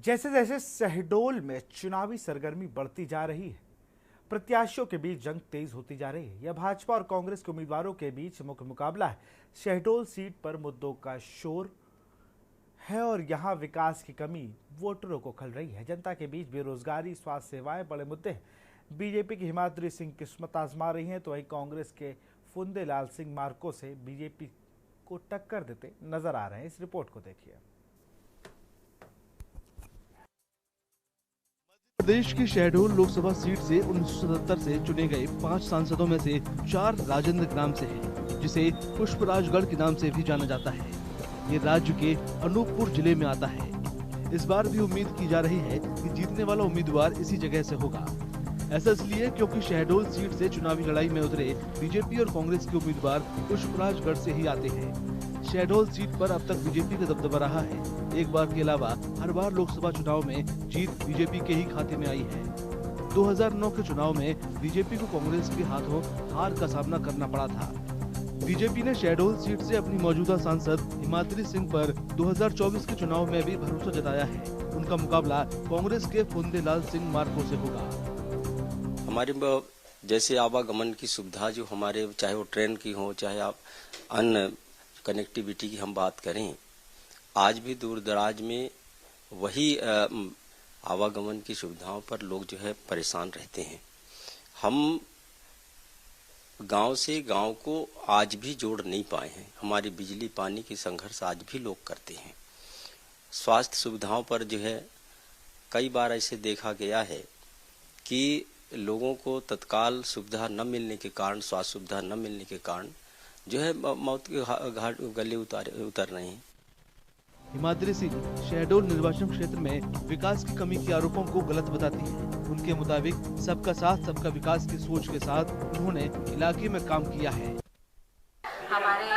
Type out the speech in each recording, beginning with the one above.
जैसे जैसे शहडोल में चुनावी सरगर्मी बढ़ती जा रही है, प्रत्याशियों के बीच जंग तेज होती जा रही है। यह भाजपा और कांग्रेस के उम्मीदवारों के बीच मुख्य मुकाबला है। शहडोल सीट पर मुद्दों का शोर है और यहां विकास की कमी वोटरों को खल रही है। जनता के बीच बेरोजगारी, स्वास्थ्य सेवाएं बड़े मुद्दे हैं। बीजेपी की हिमाद्री सिंह किस्मत आजमा रही हैं, तो वहीं कांग्रेस के फुंदेलाल सिंह मार्को से बीजेपी को टक्कर देते नजर आ रहे हैं। इस रिपोर्ट को देखिए। प्रदेश की शहडोल लोकसभा सीट से 1977 से चुने गए 5 सांसदों में से 4 राजेंद्र ग्राम से हैं, जिसे पुष्पराजगढ़ के नाम से भी जाना जाता है। ये राज्य के अनूपपुर जिले में आता है। इस बार भी उम्मीद की जा रही है कि जीतने वाला उम्मीदवार इसी जगह से होगा। ऐसा इसलिए क्योंकि शहडोल सीट से चुनावी लड़ाई में उतरे बीजेपी और कांग्रेस के उम्मीदवार पुष्पराजगढ़ से ही आते हैं। शहडोल सीट पर अब तक बीजेपी का दबदबा रहा है। एक बार के अलावा हर बार लोकसभा चुनाव में जीत बीजेपी के ही खाते में आई है। 2009 के चुनाव में बीजेपी को कांग्रेस के हाथों हार का सामना करना पड़ा था। बीजेपी ने शहडोल सीट से अपनी मौजूदा सांसद हिमाद्री सिंह पर 2024 के चुनाव में भी भरोसा जताया है। उनका मुकाबला कांग्रेस के फुंदेलाल सिंह मार्को से होगा। हमारे जैसे आवागमन की सुविधा जो हमारे, चाहे वो ट्रेन की हो, चाहे आप अन्य कनेक्टिविटी की हम बात करें, आज भी दूर दराज में वही आवागमन की सुविधाओं पर लोग जो है परेशान रहते हैं। हम गांव से गांव को आज भी जोड़ नहीं पाए हैं। हमारी बिजली पानी की संघर्ष आज भी लोग करते हैं। स्वास्थ्य सुविधाओं पर जो है कई बार ऐसे देखा गया है कि लोगों को तत्काल सुविधा न मिलने के कारण, स्वास्थ्य सुविधा न मिलने के कारण जो है मौत के घाट गले उतर रहे हैं। हिमाद्री सिंह शहडोल निर्वाचन क्षेत्र में विकास की कमी के आरोपों को गलत बताती हैं। उनके मुताबिक सबका साथ सबका विकास की सोच के साथ उन्होंने इलाके में काम किया है। हमारे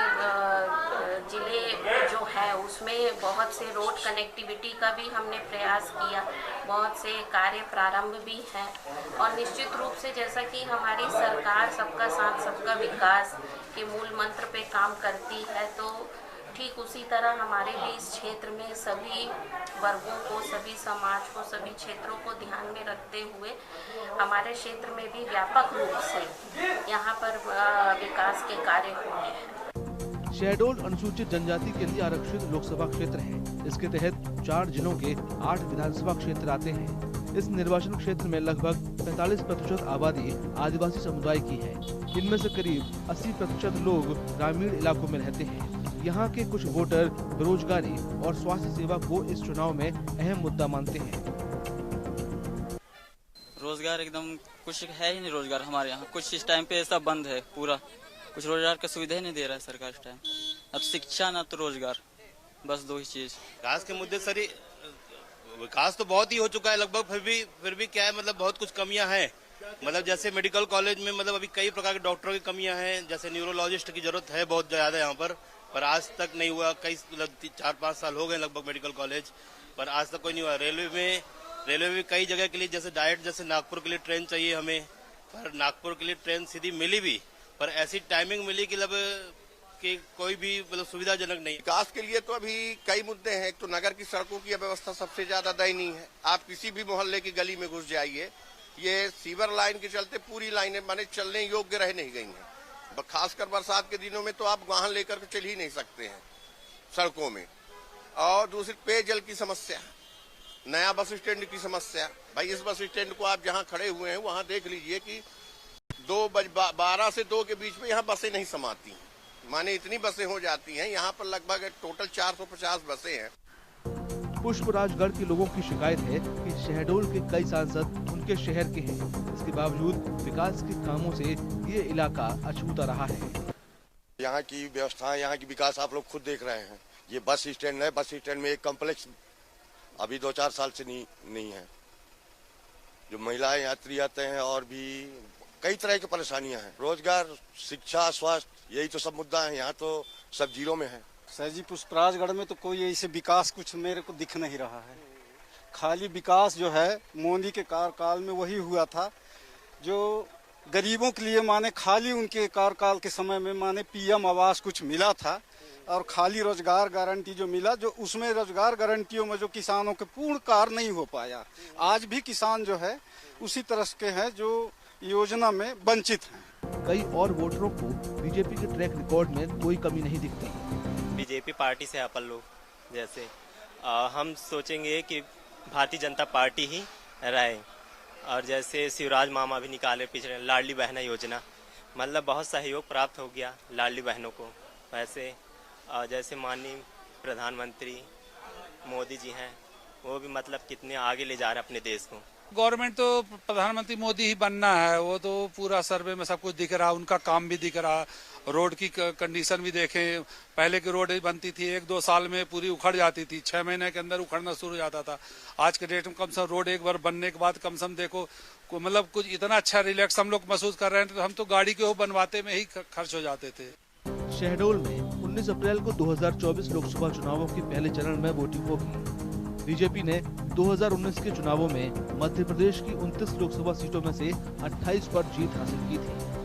जिले जो है उसमें बहुत से रोड कनेक्टिविटी का भी हमने प्रयास किया, बहुत से कार्य प्रारंभ भी हैं और निश्चित रूप से जैसा कि हमारी सरकार सबका साथ सबका विकास के मूल मंत्र पे काम करती है, तो ठीक उसी तरह हमारे भी इस क्षेत्र में सभी वर्गों को, सभी समाज को, सभी क्षेत्रों को ध्यान में रखते हुए हमारे क्षेत्र में भी व्यापक रूप से यहाँ पर विकास के कार्य हुए हैं। शहडोल अनुसूचित जनजाति के लिए आरक्षित लोकसभा क्षेत्र है। इसके तहत 4 जिलों के 8 विधानसभा क्षेत्र आते हैं। इस निर्वाचन क्षेत्र में लगभग 45% आबादी आदिवासी समुदाय की है। इनमें से करीब 80% लोग ग्रामीण इलाकों में रहते हैं। यहाँ के कुछ वोटर बेरोजगारी और स्वास्थ्य सेवा को इस चुनाव में अहम मुद्दा मानते हैं। रोजगार एकदम कुछ है ही नहीं। रोजगार हमारे यहाँ कुछ इस टाइम पे ऐसा बंद है, पूरा कुछ रोजगार का सुविधा ही नहीं दे रहा है सरकार इस टाइम। अब शिक्षा ना तो रोजगार, बस 2 ही चीज। विकास के मुद्दे सर, विकास तो बहुत ही हो चुका है लगभग, फिर भी क्या है, मतलब बहुत कुछ कमियां हैं। मतलब जैसे मेडिकल कॉलेज में मतलब अभी कई प्रकार के डॉक्टरों की कमियां हैं। जैसे न्यूरोलॉजिस्ट की जरूरत है बहुत ज्यादा यहाँ पर आज तक नहीं हुआ। कई 4-5 साल हो गए लगभग मेडिकल कॉलेज, पर आज तक कोई नहीं हुआ। रेलवे में कई जगह के लिए जैसे डायरेक्ट जैसे नागपुर के लिए ट्रेन चाहिए हमें, पर नागपुर के लिए ट्रेन सीधी मिली भी, पर ऐसी टाइमिंग मिली कि कि कोई भी मतलब सुविधाजनक नहीं। विकास के लिए तो अभी कई मुद्दे हैं। एक तो नगर की सड़कों की व्यवस्था सबसे ज्यादा दयनीय है। आप किसी भी मोहल्ले की गली में घुस जाइए, ये सीवर लाइन के चलते पूरी लाइनें माने चलने योग्य रह नहीं गई हैं। खासकर बरसात के दिनों में तो आप वाहन लेकर के चल ही नहीं सकते हैं सड़कों में। और दूसरी पेयजल की समस्या, नया बस स्टैंड की समस्या। भाई इस बस स्टैंड को आप जहां खड़े हुए हैं वहां देख लीजिए कि 12 से 2 के बीच में यहाँ बसें नहीं समाती हैं। माने इतनी बसें हो जाती हैं। यहाँ पर लगभग टोटल 450 बसें हैं। पुष्पराजगढ़ के लोगों की शिकायत है कि शहडोल के कई सांसद उनके शहर के हैं। इसके बावजूद विकास के कामों से ये इलाका अछूता रहा है। यहाँ की व्यवस्था, यहाँ की विकास आप लोग खुद देख रहे हैं। ये बस स्टैंड है, बस स्टैंड में एक कॉम्प्लेक्स अभी 2-4 साल से नहीं है। जो महिलाएं यात्री आते हैं और भी कई तरह की परेशानियां हैं। रोजगार, शिक्षा, स्वास्थ्य, यही तो सब मुद्दा है। यहाँ तो सब जीरो में है। सर जी, पुष्पराजगढ़ में तो कोई ऐसे विकास कुछ मेरे को दिख नहीं रहा है। खाली विकास जो है मोदी के कार्यकाल में वही हुआ था, जो गरीबों के लिए माने खाली उनके कार्यकाल के समय में माने पीएम आवास कुछ मिला था। और खाली रोजगार गारंटी जो मिला, जो उसमें रोजगार गारंटियों में जो किसानों के पूर्ण कार्य नहीं हो पाया। आज भी किसान जो है उसी तरह के हैं जो योजना में वंचित हैं। कई और वोटरों को बीजेपी के ट्रैक रिकॉर्ड में कोई कमी नहीं दिखती। बीजेपी पार्टी से अपन लोग जैसे हम सोचेंगे कि भारतीय जनता पार्टी ही रहे। और जैसे शिवराज मामा भी निकाले पिछले लाडली बहना योजना, मतलब बहुत सहयोग प्राप्त हो गया लाडली बहनों को। वैसे जैसे माननीय प्रधानमंत्री मोदी जी हैं, वो भी मतलब कितने आगे ले जा रहे हैं अपने देश को। गवर्नमेंट तो प्रधानमंत्री मोदी ही बनना है, वो तो पूरा सर्वे में सब कुछ दिख रहा, उनका काम भी दिख रहा। रोड की कंडीशन भी देखें, पहले की रोड बनती थी 1-2 साल में पूरी उखड़ जाती थी, 6 महीने के अंदर उखड़ना शुरू हो जाता था। आज के डेट में कम से कम रोड एक बार बनने के बाद कम से कम देखो मतलब कुछ इतना अच्छा रिलैक्स हम लोग महसूस कर रहे हैं, तो हम तो गाड़ी के वो बनवाते में ही खर्च हो जाते थे। शहडोल में 19 अप्रैल को 2024 लोकसभा चुनावों के पहले चरण में वोटिंग होगी। बीजेपी ने 2019 के चुनावों में मध्य प्रदेश की 29 लोकसभा सीटों में से 28 पर जीत हासिल की थी।